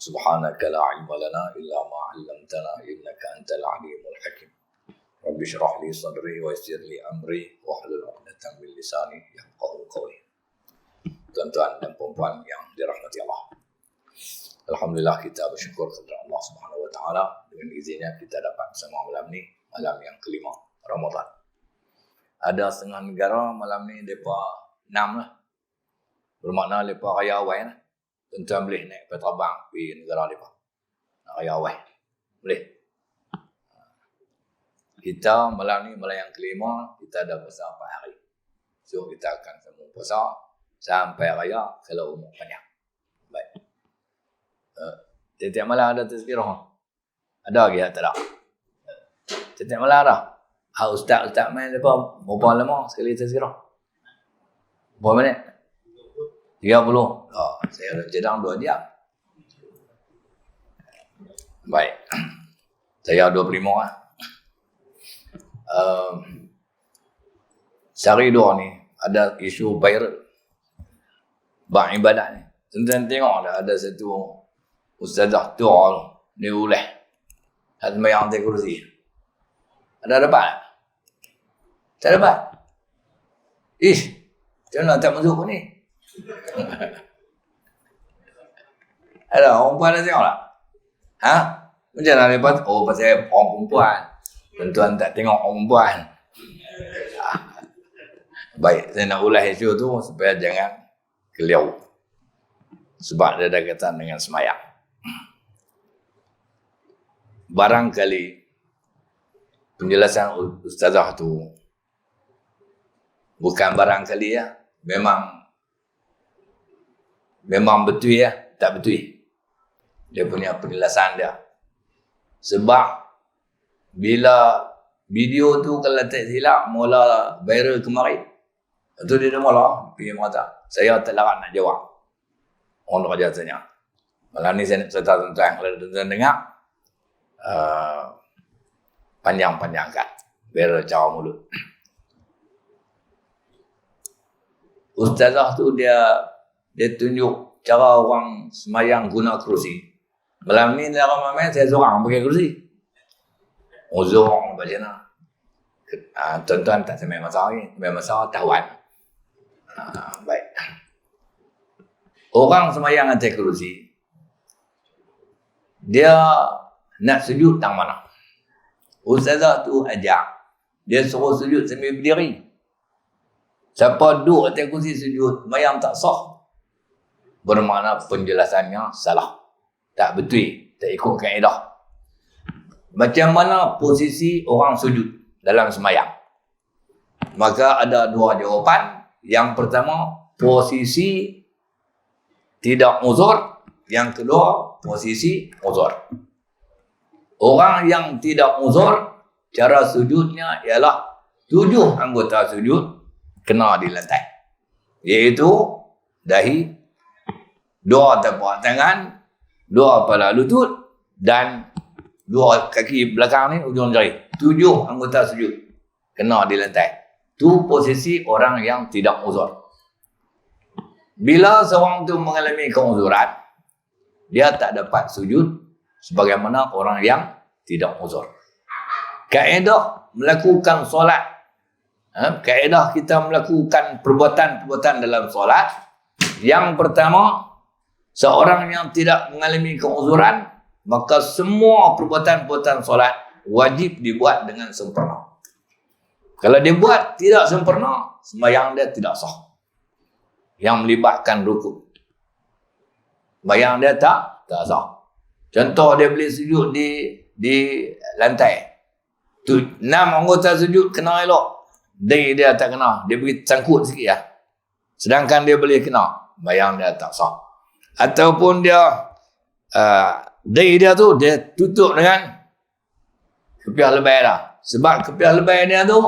سبحانك لا علم لنا إلا ما علمتنا إنك أنت العليم الحكيم. رب اشرح لي صدري ويسر لي أمري واحلل عقدة من لساني يفقهوا قولي. Tuan-tuan dan puan-puan yang dirahmati Allah, alhamdulillah kita bersyukur kepada Allah Subhanahu wa taala dengan izinnya kita dapat bersama malam ni, malam yang kelima Ramadan. Ada setengah negara malam ni depa 6 lah. Bermakna depa raya awal lah. Tuan-tuan boleh naik peterbang pergi negara depa. Nak raya awal. Boleh. Kita malam ni malam yang kelima, kita dah puasa 4 hari. So kita akan sambung puasa sampai raya kalau umur panjang. Baik. Tiap malam ada tazkirah. Ada ke tak ada? Tiap malam ada. Ustaz main depa berapa lama sekali tazkirah? Berapa minit? 30. Saya dah jedang 2 jam. Baik. Saya 25 lah. Sehari 2 ni ada isu viral bab ibadat ni. Tuan-tuan tengok ada satu ustazah tua ni uleh sembahyang atas kursi. Ada dapat? Tak dapat? Ish, macam mana tak masuk ni? Ada orang perempuan dah tengok tak? Ha? Macam mana lepas? Oh, pasal orang perempuan. Tuan-tuan tak tengok orang perempuan. Baik, saya nak ulas isu tu supaya jangan keliau. Sebab dia ada kaitan dengan semayang. Barangkali penjelasan ustazah tu bukan barangkali ya, memang betul ya, tak betul. Dia punya penjelasan dia. Sebab bila video tu kalau tak silap mula viral kemarin, itu dia dah mula pergi mengata, saya tak larat nak jawab. Orang raja tanya. Malam ni saya nak cerita tentang, kalau tuan-tuan dengar, panjang-panjang kan, viral cara mulut. Ustazah tu dia tunjuk cara orang semayang guna kerusi. Malam ni dalam main saya seorang pakai kerusi. Uzur macam mana? Tuan-tuan tak sampai masalah ni, sampai masalah tawan. Baik. Orang semayang atas kerusi, dia nak sujud tang mana? Ustazah tu ajak, dia suruh sujud sambil berdiri. Siapa duduk atas kursi sujud, semayang tak sah. Bermakna penjelasannya salah. Tak betul, tak ikut kaedah. Macam mana posisi orang sujud dalam semayang? Maka ada 2 jawapan. Yang pertama, posisi tidak uzur. Yang kedua, posisi uzur. Orang yang tidak uzur, cara sujudnya ialah 7 anggota sujud kena di lantai. Iaitu dahi, 2 tapak tangan, 2 kepala lutut dan 2 kaki belakang ni ujung jari. 7 anggota sujud kena di lantai. Itu posisi orang yang tidak uzur. Bila seorang tu mengalami keuzuran, dia tak dapat sujud sebagaimana orang yang tidak uzur. Kaedah melakukan solat, kaedah kita melakukan perbuatan-perbuatan dalam solat, yang pertama, seorang yang tidak mengalami keuzuran, maka semua perbuatan-perbuatan solat wajib dibuat dengan sempurna. Kalau dia buat tidak sempurna, sembahyang dia tidak sah. Yang melibatkan rukuk, sembahyang dia tak sah. Contoh dia boleh sujud di lantai. 6 anggota sujud kena elok. Dia tak kena. Dia beri sangkut sikit lah. Sedangkan dia boleh kena, sembahyang dia tak sah. Ataupun dia dia tu dia tutup dengan kepiah lebay dah. Sebab kepiah lebay dia tu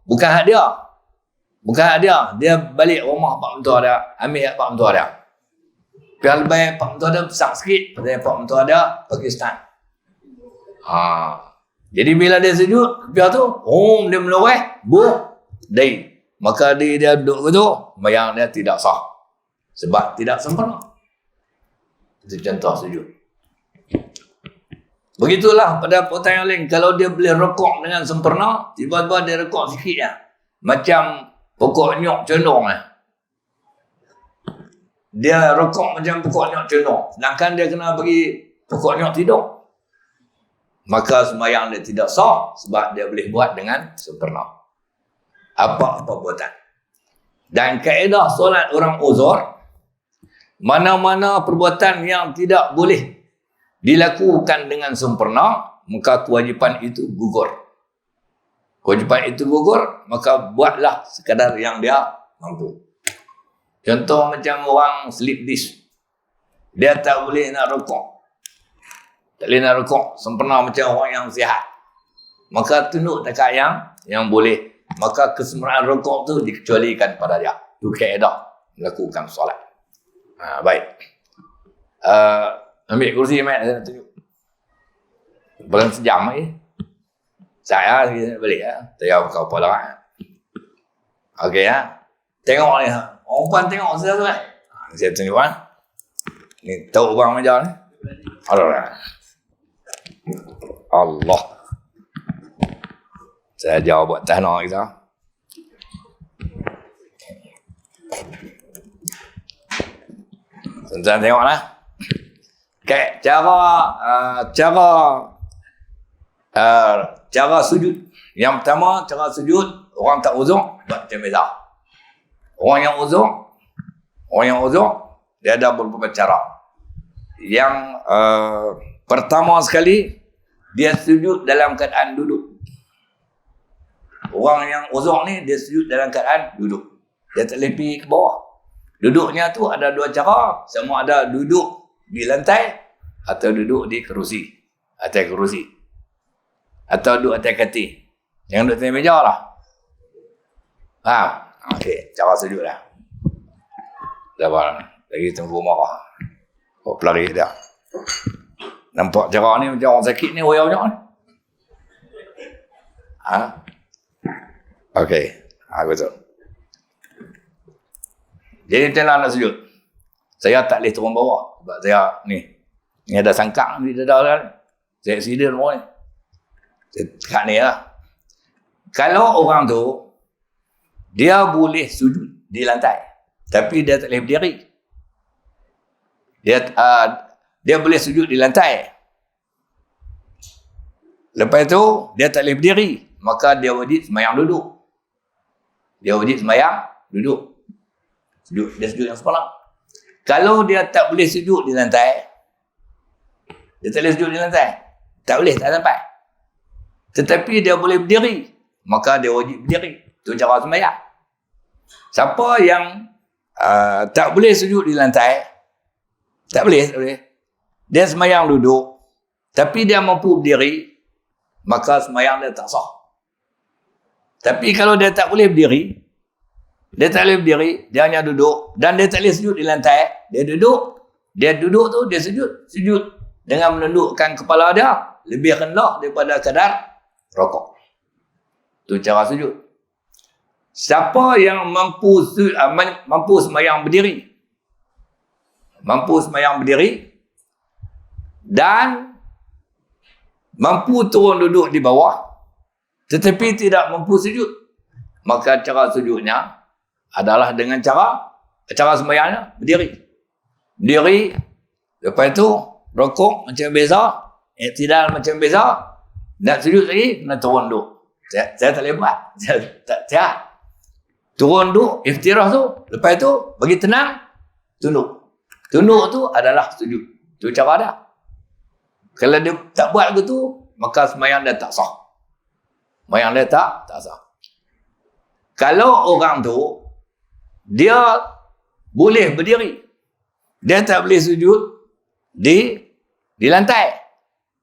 bukan hak dia. Bukan hak dia. Dia balik rumah pak mentua dia, ambil hak pak mentua dia. Kepiah lebay pak mentua dia besar sikit, pasal pak mentua dia Pakistan. Jadi bila dia sujud, kepiah tu, dia meloreh, maka dia duduk begitu, sembahyang dia tidak sah. Sebab tidak sempurna. Itu contoh sujud. Begitulah pada pertanyaan lain. Kalau dia boleh rokok dengan sempurna, tiba-tiba dia rokok sikit ya. Macam pokok nyok condong lah. Dia rokok macam pokok nyok condong. Sedangkan dia kena bagi pokok nyok tidur. Maka sembahyang dia tidak sah sebab dia boleh buat dengan sempurna. Apa-apa buatan. Dan kaedah solat orang uzur, mana-mana perbuatan yang tidak boleh dilakukan dengan sempurna, maka kewajipan itu gugur. Kewajipan itu gugur, maka buatlah sekadar yang dia mampu. Contoh macam orang sleep disc. Dia tak boleh nak rokok. Tak boleh nak rokok sempurna macam orang yang sihat. Maka tunduk dekat yang boleh. Maka kesempurnaan rokok tu dikecualikan pada dia. Itu kaedah melakukan solat. Baik. Ambil kursi, Mat. Saya nak tunjuk. Belum sejam lagi. Saya balik ya. Saya buka kepala. Okey ya. Tengok ni. Orang puan tengok saya. Saya tunjuk kan. Ni tahu orang meja ni. Allah. Saya jawab buat tanah kita. Tuan-tuan tengoklah. Okay, cara sujud. Yang pertama, cara sujud orang tak uzur buat macam biasa. Orang yang uzur dia ada beberapa cara. Yang pertama sekali, dia sujud dalam keadaan duduk. Orang yang uzur ni dia sujud dalam keadaan duduk. Dia tak boleh pergi ke bawah. Duduknya tu ada dua cara. Sama ada duduk di lantai atau duduk di kerusi. Atas kerusi. Atau duduk atas katil. Yang duduk atas meja lah. Okey, cara sujud lah. Sabar. Lagi tunggu marah. Kau pelari dia. Nampak cara ni macam orang sakit ni hoyak-hoyak ni. Okey. Betul. Jadi macam mana nak sujud? Saya tak boleh turun bawah. Sebab saya ni ada sangkak di dada kan. Saya accident bawah ni. Saya cakap ni lah. Kalau orang tu, dia boleh sujud di lantai. Tapi dia tak boleh berdiri. Dia boleh sujud di lantai. Lepas tu, dia tak boleh berdiri. Maka dia wajib sembahyang duduk. Dia wajib sembahyang duduk. Dia sujud yang sempurna. Kalau dia tak boleh sujud di lantai, dia tak boleh sujud di lantai. Tak boleh, tak sampai. Tetapi dia boleh berdiri. Maka dia wajib berdiri. Itu cara sembahyang. Siapa yang tak boleh sujud di lantai, tak boleh. Dia sembahyang duduk. Tapi dia mampu berdiri, maka sembahyang dia tak sah. Tapi kalau dia tak boleh berdiri, dia hanya duduk dan dia tak boleh sujud di lantai, dia duduk tu dia sujud dengan menundukkan kepala dia lebih rendah daripada kadar rokok. Itu cara sujud. Siapa yang mampu sembahyang berdiri dan mampu turun duduk di bawah tetapi tidak mampu sujud, maka cara sujudnya adalah dengan cara sembahyangnya berdiri. Lepas itu rokok macam biasa, iktidal macam biasa, nak sujud lagi kena turun duduk. Saya tak boleh buat. Saya tak sihat. Turun duduk, iftirah tu, lepas tu bagi tenang, tunduk. Tunduk tu adalah sujud. Itu cara dia. Kalau dia tak buat begitu, maka sembahyang dia tak sah. Sembahyang dia tak sah. Kalau orang tu dia boleh berdiri, dia tak boleh sujud di lantai,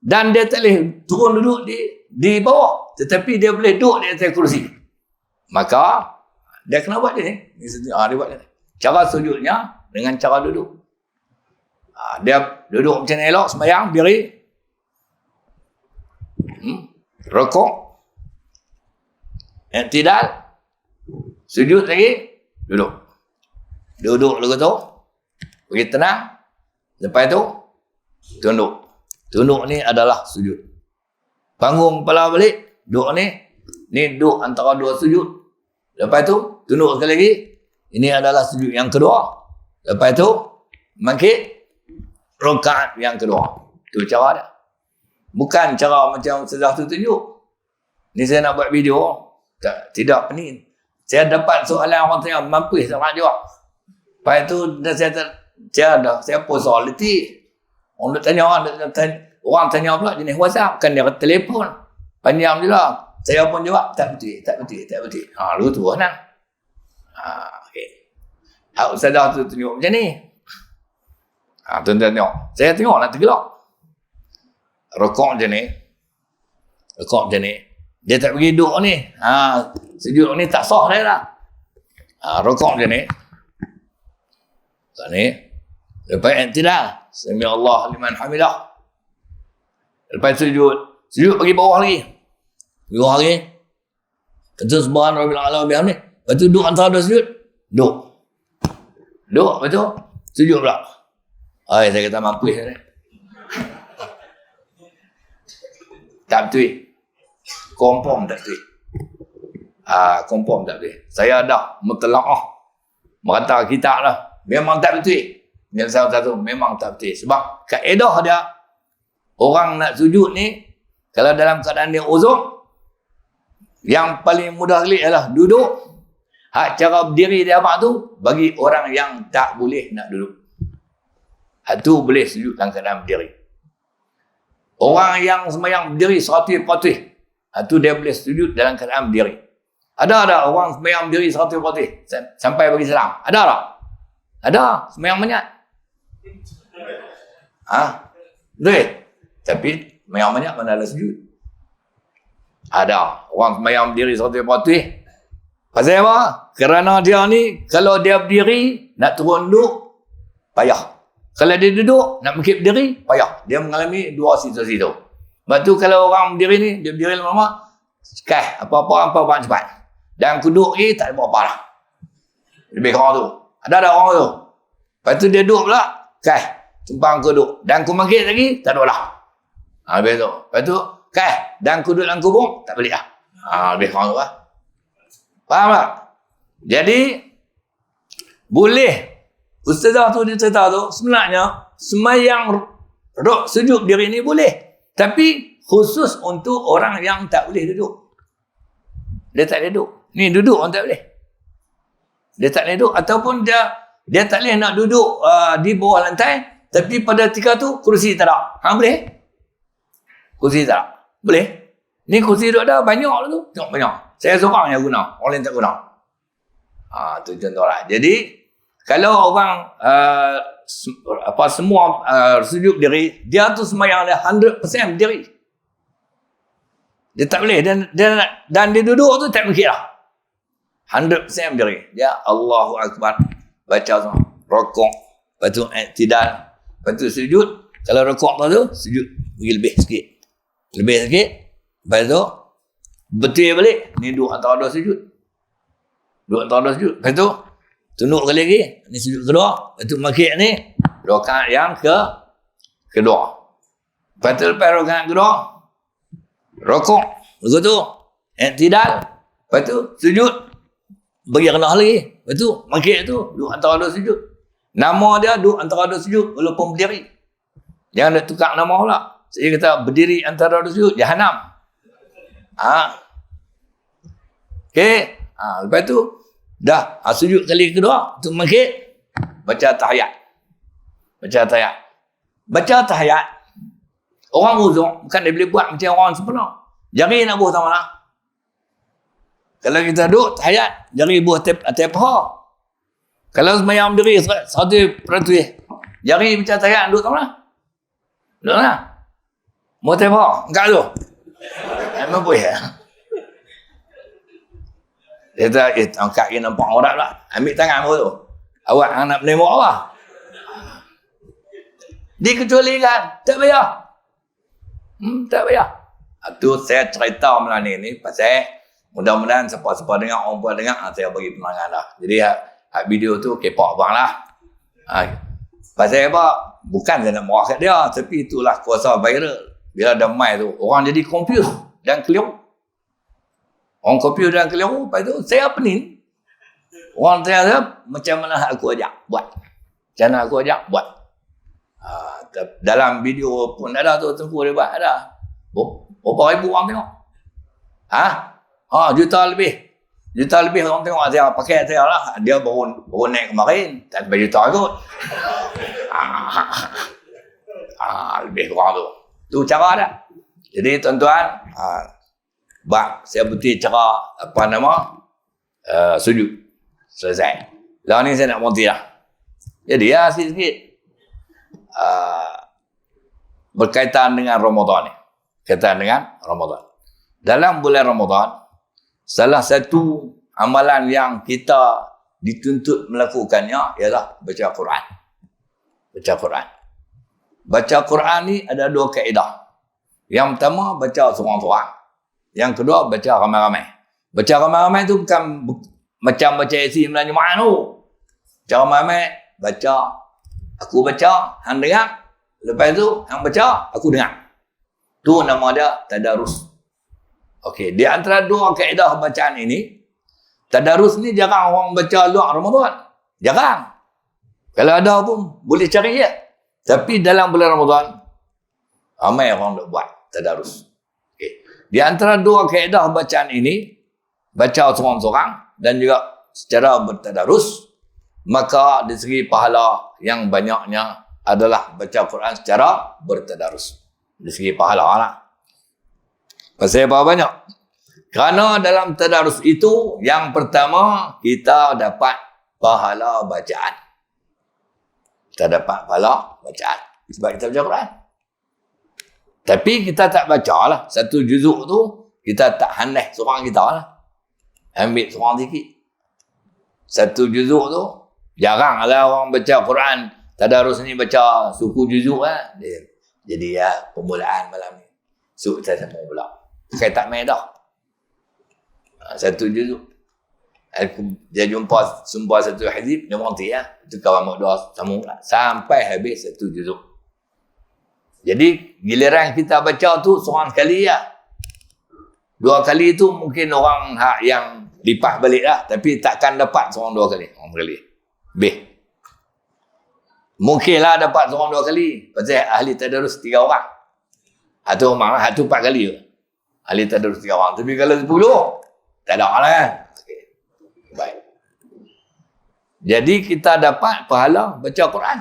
dan dia tak boleh turun duduk di bawah, tetapi dia boleh duduk di atas kursi, maka dia kena buat dia ni. Dia buat dia ni. Cara sujudnya dengan cara duduk. Dia duduk macam elok, sembahyang, berdiri, rokok, iktidal, sujud lagi, duduk dulu tu, bagi tenang. Lepas tu tunduk. Tunduk ni adalah sujud. Bangun kepala balik, duduk ni duduk antara dua sujud. Lepas tu, tunduk sekali lagi. Ini adalah sujud yang kedua. Lepas tu, bangkit, rakaat yang kedua. Itu cara dia. Bukan cara macam Ustazah tu tunjuk. Ni saya nak buat video. Tidak pening. Saya dapat soalan orang tanya, mampu saya nak jawab. Lepas tu, saya post soal letih. Orang tanya pula jenis WhatsApp. Kan dia telefon. Panjang juga. Saya pun jawab, tak betul. Lalu tu nak. Okay. Ustazah tu tunjuk macam ni. Tuan-tuan tengok. Saya tengok nak tergelak. Rokok macam ni. Dia tak pergi duduk ni. Sujud ni tak sah dia lah. Rokok macam ni. Tak ni. Lepas i'tidal. Sami Allah liman hamidah. Lepas sujud. Sujud pergi bawah lagi. Kata subhan rabbil a'la wa bihamdi. Lepas tu duduk antara dua sujud. Duduk. Lepas tu sujud pula. Saya kata mampu saya. Tak betul. Confirm tak betul. Confirm tak betul. Saya dah mutlaqah merata kitab lah. Memang tak betul. Yang satu memang tak betul. Sebab kaedah dia, orang nak sujud ni, kalau dalam keadaan dia uzur, yang paling mudah sekali adalah duduk. Hak cara berdiri dia abang tu, bagi orang yang tak boleh nak duduk. Hak tu boleh sujud dalam keadaan berdiri. Orang yang sembahyang berdiri 100%, hak tu dia boleh sujud dalam keadaan berdiri. Ada orang sembahyang berdiri 100% sampai bagi salam? Ada tak? Ada. Sembahyang banyak. Betul? Tapi sembahyang banyak mana ada sujud? Ada. Orang sembahyang berdiri 100%. Pasal apa? Kerana dia ni, kalau dia berdiri, nak turun duduk, payah. Kalau dia duduk, nak bangkit berdiri, payah. Dia mengalami dua situasi tu. Lepas tu kalau orang berdiri ni, dia berdiri lama-lama, apa-apa cepat. Dan kuduk ni, tak ada apa-apa lah. Lebih kurang tu. Ada orang tu. Lepas tu dia duduk pula, tumpang kuduk. Dan ku bangkit lagi, tak ada lah. Habis tu. Lepas tu, dan kuduk dalam kubur, tak balik lah. Lebih kurang tu lah. Faham tak? Jadi, boleh. Ustazah tu dia cerita tu, sebenarnya, sembahyang sujud diri ni boleh. Tapi, khusus untuk orang yang tak boleh duduk. Dia tak boleh duduk. Ni duduk orang tak boleh. Dia tak boleh duduk. Ataupun dia tak boleh nak duduk di bawah lantai. Tapi pada ketika tu, kursi tak ada. Boleh? Kursi tak ada. Boleh? Ni kursi duduk ada banyak lah tu. Tengok banyak. Saya seorang yang guna. Orang lain tak guna. Tu contoh lah. Jadi, kalau orang semua sujud diri, dia tu sembahyang dia 100% berdiri. Dia tak boleh. Dan dia duduk tu tak mungkin lah. 100% berdiri. Dia Allahu Akbar. Baca semua. Rokok. Lepas tu i'tidal. Lepas tu sujud. Kalau rokok tu sujud. Pergi lebih sikit. Lepas tu betul balik. Ni duduk antara dua sujud. Lepas tu tunduk kali lagi. Ni sujud kedua. Lepas tu makik ni rakaat yang kedua. Lepas tu lepas rakaat kedua, rokok. Lepas tu i'tidal. Lepas tu sujud. Bagi rendah lagi. Lepas tu makik tu duduk antara dua sujud. Nama dia duduk antara dua sujud walaupun berdiri. Jangan nak tukar nama pula. Saya kata berdiri antara dua sujud Jahanam. Okey. Lepas tu dah sujud kali kedua tu makik baca tahiyat. Baca tahiyat. Orang uzur bukan dia boleh buat macam orang sempurna. Jari nak buah tak mana? Kalau kita duduk tahiyat, jari buah atas paha. Kalau sembahyang berdiri 100%, jari baca tahiyat duduk tak mana? Duduk mana? Mau tembak? Enggak tu. Memang boleh. Dia kata, angkat dia nampak orang pula. Ambil tangan aku tu. Awak nak menembak apa? Dikecualikan. Tak payah. Tak payah. Itu saya cerita malam ni pasal mudah-mudahan siapa-siapa dengar, orang pun dengar, saya bagi penerangan dah. Jadi, video tu kepak abang lah. Pasal apa? Bukan saya nak marah kat dia, tapi itulah kuasa viral. Bila ada mai tu, orang jadi confused dan keliru. Orang confused dan keliru, lepas tu saya pening. Orang tanya macam mana aku ajak buat. Macam mana aku ajak buat. Dalam video pun ada tu, Tengku dia buat, ada. Berapa ribu orang tengok? Juta lebih. Juta lebih orang tengok saya pakai saya lah. Dia baru naik kemarin. Tak sampai juta kot. Lebih kurang tu. Tu cara dah. Jadi tuan-tuan, saya putih cara sujud. Selesai. Lah ni saya nak berhenti lah. Jadi sikit-sikit. Berkaitan dengan Ramadan ni. Berkaitan dengan Ramadan. Dalam bulan Ramadan, salah satu amalan yang kita dituntut melakukannya ialah baca Quran. Baca Quran. Baca Quran ni ada dua kaedah. Yang pertama, baca seorang-seorang. Yang kedua, baca ramai-ramai. Baca ramai-ramai tu bukan macam baca isi Melayu Jemaah tu. Baca ramai-ramai, baca, aku baca, hang dengar. Lepas tu, hang baca, aku dengar. Tu nama dia tadarus. Okey, di antara dua kaedah bacaan ini, tadarus ni jarang orang baca luar Ramadan. Jarang. Kalau ada pun, boleh cari je. Tapi dalam bulan Ramadan, ramai orang nak buat tadarus. Okay. Di antara dua kaedah bacaan ini, baca seorang-seorang dan juga secara bertadarus, maka di segi pahala yang banyaknya adalah baca Quran secara bertadarus. Di segi pahala lah. Pasal apa banyak? Kerana dalam tadarus itu, yang pertama, kita dapat pahala bacaan. Kita dapat pahala bacaan. Sebab kita baca Quran. Tapi kita tak baca lah. Satu juzuk tu, kita tak handai seorang kita lah. Ambil seorang sikit. Satu juzuk tu, jarang lah orang baca Quran. Tadarus ni baca suku juzuk lah. Jadi permulaan malam ni. So, kita sama pula. Bukan tak main dah. Satu juzuk. Dia jumpa satu hizib, dia berhenti lah. Itu kawan makdoa sama pula. Sampai habis satu juzuk. Jadi, giliran kita baca tu seorang sekali lah. Dua kali tu mungkin orang yang lipat balik lah. Tapi takkan dapat seorang dua kali. Orang kali. Mungkinlah dapat seorang dua kali. Pasal ahli tadarus 3 orang. Satu orang lah. Satu 4 kali. Ahli tadarus 3 orang. Tapi kalau 10, tak ada lah kan. Okay. Baik. Jadi kita dapat pahala baca Quran.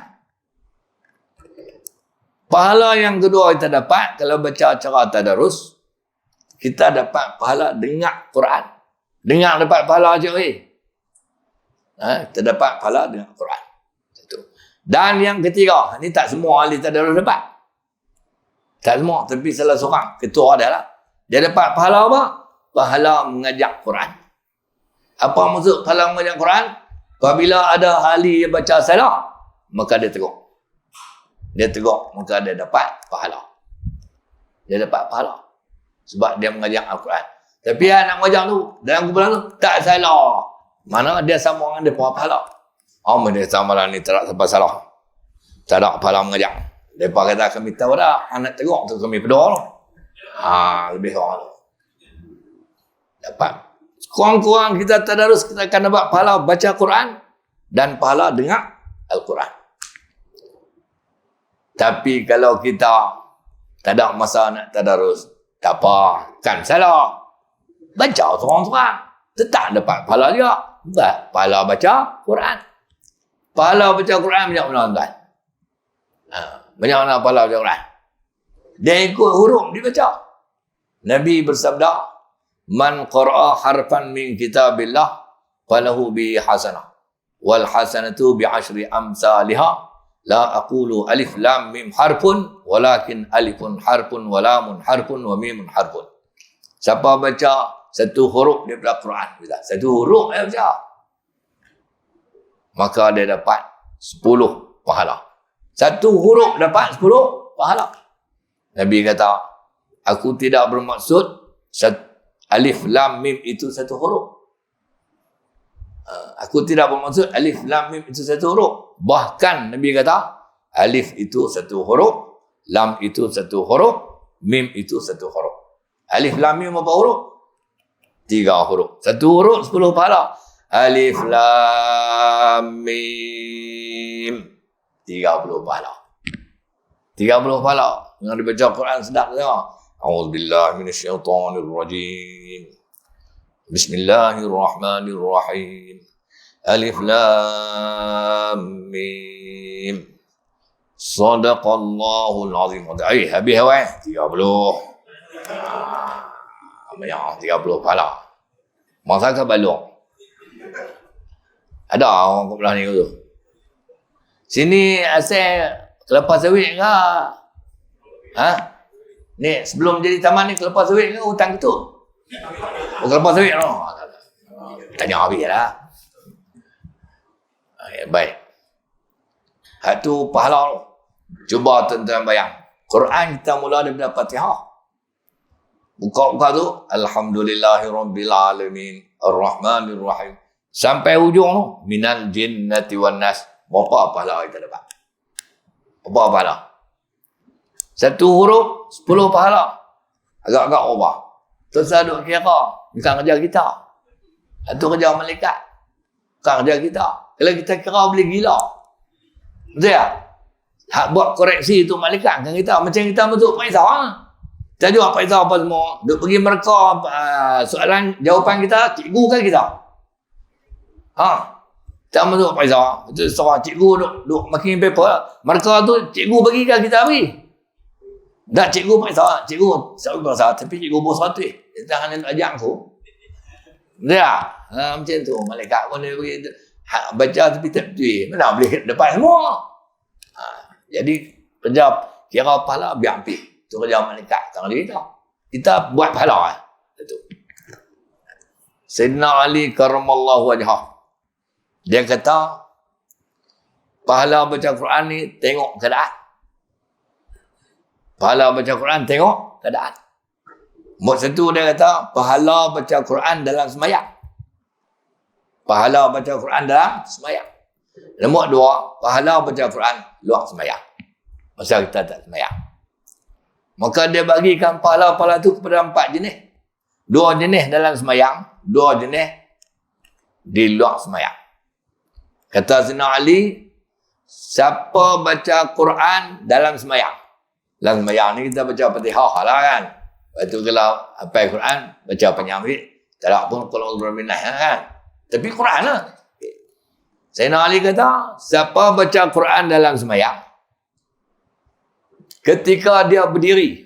Pahala yang kedua kita dapat kalau baca cara tadarus, kita dapat pahala dengar Quran. Dengar dapat pahala je. Kita dapat pahala dengar Quran. Itu. Dan yang ketiga, ni tak semua ahli tadarus dapat. Tak semua, tapi salah seorang, ketua dia lah. Dia dapat pahala apa? Pahala mengajak Quran. Apa maksud pahala mengajak Quran? Apabila ada ahli yang baca salah, maka dia tegur. Dia tegur, maka dia dapat pahala. Dia dapat pahala. Sebab dia mengajak Al-Quran. Tapi nak mengajak tu, dalam kumpulan tu, tak salah. Mana dia sama dengan dia pahala. Dia sama lah ni, tak sampai salah. Tak ada pahala mengajak. Mereka kata, kami tahu dah, anak tegur tu kami pedor tu. Lebih orang tu. Dapat. Kurang-kurang kita tadarus, kita akan dapat pahala baca Quran dan pahala dengar Al-Quran. Tapi kalau kita tak ada masa nak tadarus, tak apa, kan salah. Baca seorang-seorang, tetap dapat pahala juga. Pahala baca Quran. Pahala baca Quran banyak mana tuan? Banyak mana pahala baca Quran? Dia ikut huruf dibaca. Nabi bersabda, man qara'a harfan min kitabillah falahu bi hasanah wal hasanatu bi 10 amsalha. La aqulu alif lam mim harfun walakin alifun harfun wa lamun harfun wa mimun harfun. Siapa baca satu huruf daripada Quran, satu huruf dia baca, maka dia dapat 10 pahala. Satu huruf dapat 10 pahala. Nabi kata, aku tidak bermaksud alif lam mim itu satu huruf. Aku tidak bermaksud alif lam mim itu satu huruf. Bahkan Nabi kata, Alif itu satu huruf, lam itu satu huruf, mim itu satu huruf. Alif, lam, mim berapa huruf? 3 huruf. Satu huruf 10 pahala. Alif, lam, mim. 30 pahala. 30 pahala. Yang dibaca Quran sedap tengok. A'udzubillahi minasyaitonirrajim. Bismillahirrahmanirrahim. Alif, lam, mim. Sadaqallahul azim. Habis awal 30. Banyak 30 pahala. Masa ke balung? Ada orang kat belah ni tu. Sini asal kelapa sawit ke? Ha? Ni sebelum jadi taman ni kelapa sawit ke hutan tu? Oh, kelapa sawit no. Tanya habis lah. Baik. Hak tu pahala tu. Cuba tuan-tuan bayang. Quran kita mula daripada Fatihah. Buka-buka tu. Alhamdulillahirrabbilalamin. Ar-Rahmanirrahim. Sampai hujung tu. Minal jinnati wan nas. Berapa pahala kita dapat? Berapa pahala? Satu huruf, 10 pahala. Agak-agak ubah. Terus duk kira. Bukan kerja kita. Itu kerja malaikat. Bukan kerja kita. Kalau kita kira boleh gila. Betul tak? Hak buat koreksi itu malaikat kan kita. Macam kita bentuk Faizah. Kita jawab Faizah apa semua. Duk pergi mereka soalan, jawapan kita, cikgu kan kita. Kita bentuk Faizah. Itu seorang cikgu duk makin paper. Mereka tu cikgu bagi kan kita bagi. Tak cikgu Faizah. Cikgu selalu Faizah. Tapi cikgu bos satu. Kita hanya nak ajar aku. Betul tak? Macam tu. Malaikat pun dia bagi. Baca tapi tak betul. Mana boleh dapat semua. Jadi kerja kira pahala biar ambil. Itu kerja malaikat. Tangan dia kita buat pahala. Itu. Sayyidina Ali karamallahu wajhah. Dia kata pahala baca Quran ni tengok keadaan. Pahala baca Quran tengok keadaan. Nombor satu dia kata pahala baca Quran dalam sembahyang. Pahala baca Quran dalam sembahyang. Nombor dua, pahala baca Quran luar sembahyang. Masa kita tak sembahyang. Maka dia bagikan pahala-pahala tu kepada 4 jenis. 2 jenis dalam sembahyang, 2 jenis di luar sembahyang. Kata Sayyidina Ali, siapa baca Quran dalam sembahyang. Dalam sembahyang ni kita baca Fatihah lah kan. Lepas tu kalau hafal Quran, baca penyambit. Tak pun kalau berminah kan. Tapi Quran lah. Sayyidina Ali kata, siapa baca Quran dalam sembahyang, ketika dia berdiri,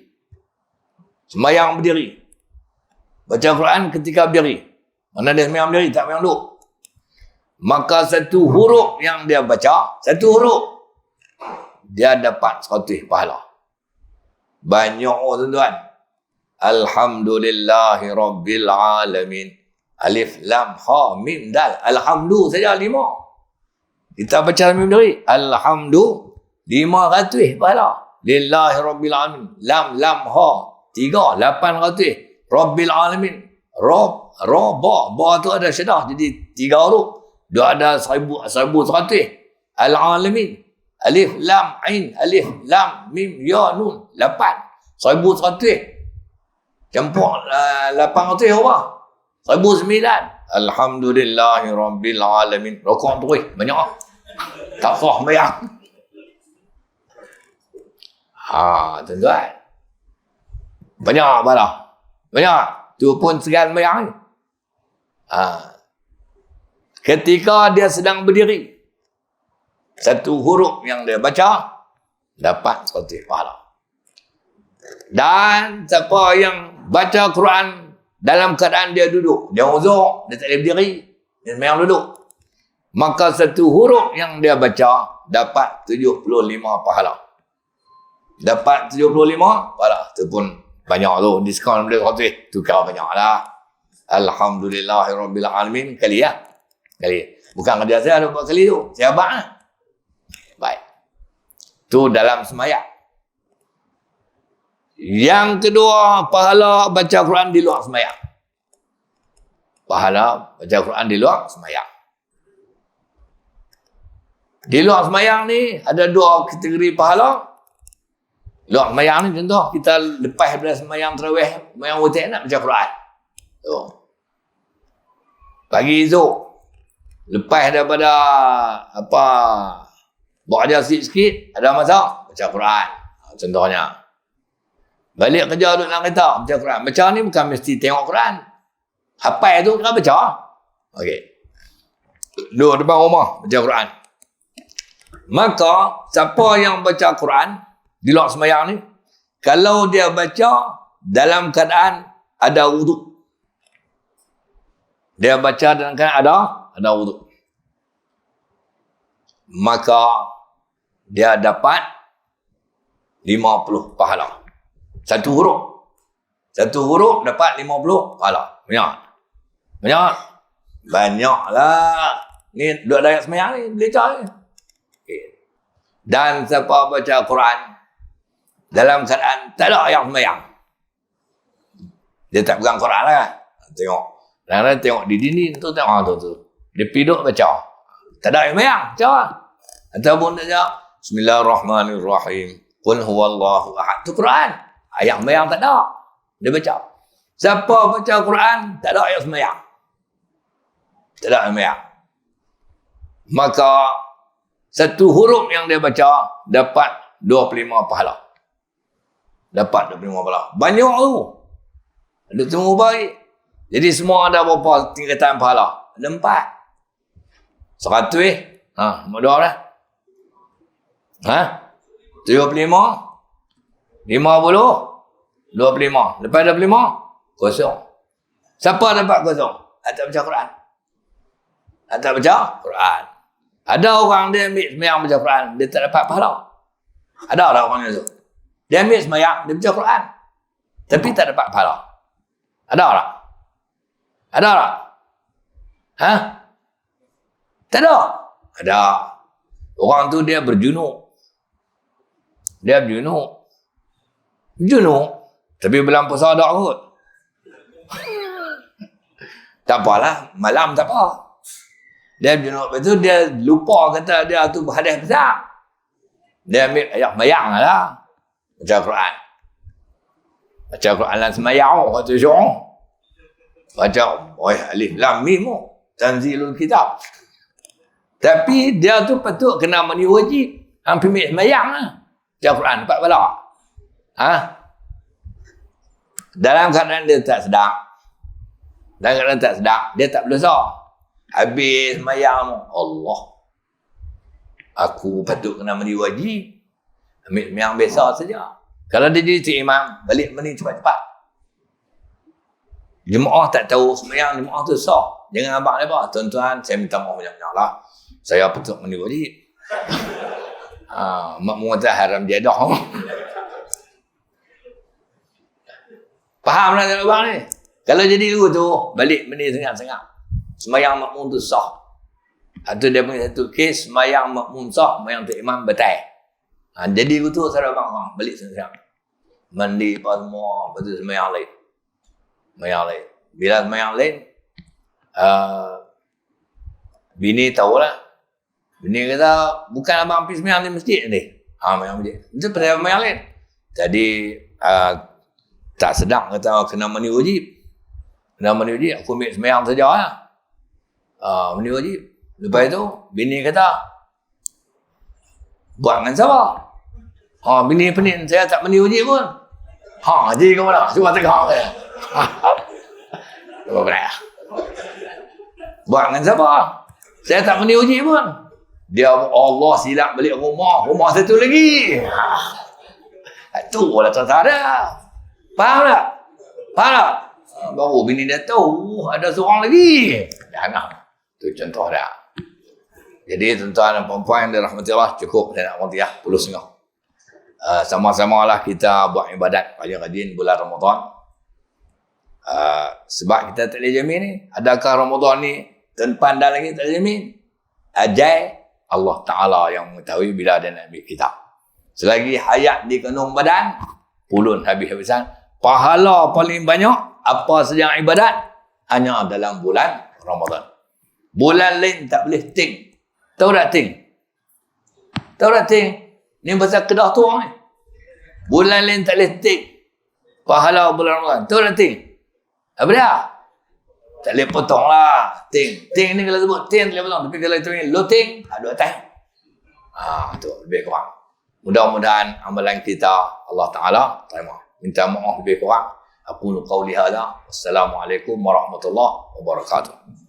sembahyang berdiri, baca Quran ketika berdiri, mana dia sembahyang berdiri, tak sembahyang duduk, maka satu huruf yang dia baca, satu huruf, dia dapat 100 pahala. Banyak tuan-tuan. Alhamdulillahi Rabbil Alamin. Alif, Lam, Ha, Mim, Dal. Alhamdulillah saja 5. Kita baca mim dari Alhamdulillah 500 pahala. Lillahi Rabbil Alamin. Lam, Lam, Ha 3, 800. Rabbil Alamin. Rob, Ba tu ada syadah jadi 3 huruf. Dia ada 1100. Al-Alamin. Alif, Lam, Ain. Alif, Lam, Mim, Ya, Nun. 8. 1100. Campur 800 apa? 1009. Alhamdulillahi Rabbil Alamin. Rokok terus. Banyak. Tak sah bayang. Tuan-tuan. Banyak balah. Banyak. Tu pun segan bayang. Ketika dia sedang berdiri, satu huruf yang dia baca, dapat 100 pahala. Dan siapa yang baca Quran dalam keadaan dia duduk, dia uzur, dia tak boleh berdiri, dia memang duduk, maka satu huruf yang dia baca dapat 75 pahala. Dapat 75 pahala. Itu pun banyak tu, diskaun boleh 100. Tu kira banyak lah. Alhamdulillahirabbil alamin kali ya. Kali. Bukan kerja saya ada buat kali tu. Saya abang lah. Baik. Tu dalam sembahyang. Yang kedua, pahala baca Quran di luar sembahyang. Pahala baca Quran di luar sembahyang. Di luar semayang ni ada dua kategori pahala. Luar semayang ni contoh kita lepas daripada semayang tarawih, semayang wutir nak baca Quran. Tu. Pagi esok lepas daripada apa buat ajar sikit-sikit ada masa baca Quran. Contohnya. Balik kerja duduk dalam kereta baca Quran. Baca ni bukan mesti tengok Quran. Hafal tu kena baca. Okey. Duduk depan rumah baca Quran. Maka siapa yang baca Quran di luar sembahyang ni, kalau dia baca dalam keadaan ada wuduk. Dia baca dalam keadaan ada wuduk. Maka dia dapat 50 pahala. Satu huruf dapat 50 pahala. Banyak. Banyaklah. Ni duduk dalam sembahyang ni boleh cari. Dan siapa baca Quran dalam keadaan tak ada yang sembahyang, dia tak pegang Quran lah. Tengok. Kadang-kadang tengok di dinding tu tengok tu. Dia piduk baca. Tak ada yang sembahyang. Baca. Ataupun dia baca Bismillahirrahmanirrahim. Qul huwallahu ahad. Tu Quran. Ayat sembahyang tak ada. Dia baca. Siapa baca Quran tak ada ayat sembahyang. Tak ada yang sembahyang. Maka satu huruf yang dia baca dapat 25 pahala. Dapat 25 pahala. Banyak tu. Ada temu baik. Jadi semua ada berapa tingkatan pahala? Ada 4. 100 nombor 2 dah. 75, 50, 25. Lepas 25, kosong. Siapa dapat kosong? Tak baca Quran. Tak baca Quran. Ada orang dia ambil sembahyang baca Quran, dia tak dapat pahala. Ada orang macam tu. Dia ambil sembahyang, dia baca Quran, tapi tak dapat pahala. Ada tak? Ada tak? Tak ada. Ada. Orang tu dia berjunuk. Junuk. Tapi belum puasa ada kot. Tak apalah, malam tak apa. Dia junuk, lepas tu dia lupa kata dia tu berhadis besar. Dia ambil ayat sembahyang lah. Baca Quran. Baca Quran dalam sembahyang. Baca syurah. Baca, alif lam mim. Tanzilul kitab. Tapi dia tu patut kena mandi wajib. Hampir ambil sembahyang lah. Baca Quran, dapat pahala. Dalam keadaan dia tak sedap. Dia tak berdosa. Habis sembahyang, Allah, aku patut kena mandi wajib. Ambil sembahyang biasa saja. Kalau dia jadi cik imam, balik mandi cepat-cepat. Jemaah tak tahu sembahyang jemaah tu sah. Jangan abang lepas, tuan-tuan, saya minta maaf banyak-banyak lah. Saya patut mandi wajib. Makmum kata haram jadah. Faham lah tuan abang ni? Kalau jadi dulu tu, balik mandi sangat-sangat. Sembahyang makmum tu sah. Atau dia punya satu kes, sembahyang makmum sah, sembahyang tu imam betul. Jadi tu saudara abang balik sangat-sangat. Mandi apa semua, lepas tu sembahyang lain. Bila sembahyang lain, bini tahulah. Bini kata, bukan abang pergi sembahyang di masjid ni. Sembahyang masjid. Itu pasal sembahyang lain. Jadi, tak sedang kata kena mandi wajib. Aku ambil sembahyang saja lah. Mandi wajib. Lepas itu, bini kata, buat dengan siapa? Bini pening, saya tak mandi wajib pun. Jadi kau mana? Cuba tengok saya. Cuba benar. Buat dengan siapa? Saya tak mandi wajib pun. Dia, Allah silap balik rumah satu lagi. Itu lah tak ada. Faham tak? Baru bini dia tahu ada seorang lagi. Jangan. Itu contoh dah. Jadi tuan-tuan dan puan-puan yang dirahmati Allah, cukup saya nak berhenti lah, 10.30. Sama-sama lah kita buat ibadat rajin-rajin bulan Ramadan. Sebab kita tak boleh jamin ni. Adakah Ramadan ni terpandang lagi tak boleh jamin? Ajai Allah Ta'ala yang mengetahui bila dia nak ambil kita. Selagi hayat di kandung badan, pulun habis-habisan. Pahala paling banyak, apa saja ibadat, hanya dalam bulan Ramadan. Bulan lain tak boleh ting. Tahu tak ting? Tahu tak ting? Ni pasal Kedah tuang ni. Bulan lain tak boleh ting. Pahala bulan Ramadan. Tahu tak ting? Apa dia? Tak boleh potong lah. Ting. Ting ni kalau sebut ting tak boleh potong. Tapi kalau itu ni low ting, dua tahun. Tu lebih kurang. Mudah-mudahan amalan kita Allah Ta'ala terima. Minta maaf lebih kurang. Aku qawli hadha. Wassalamualaikum warahmatullahi wabarakatuh.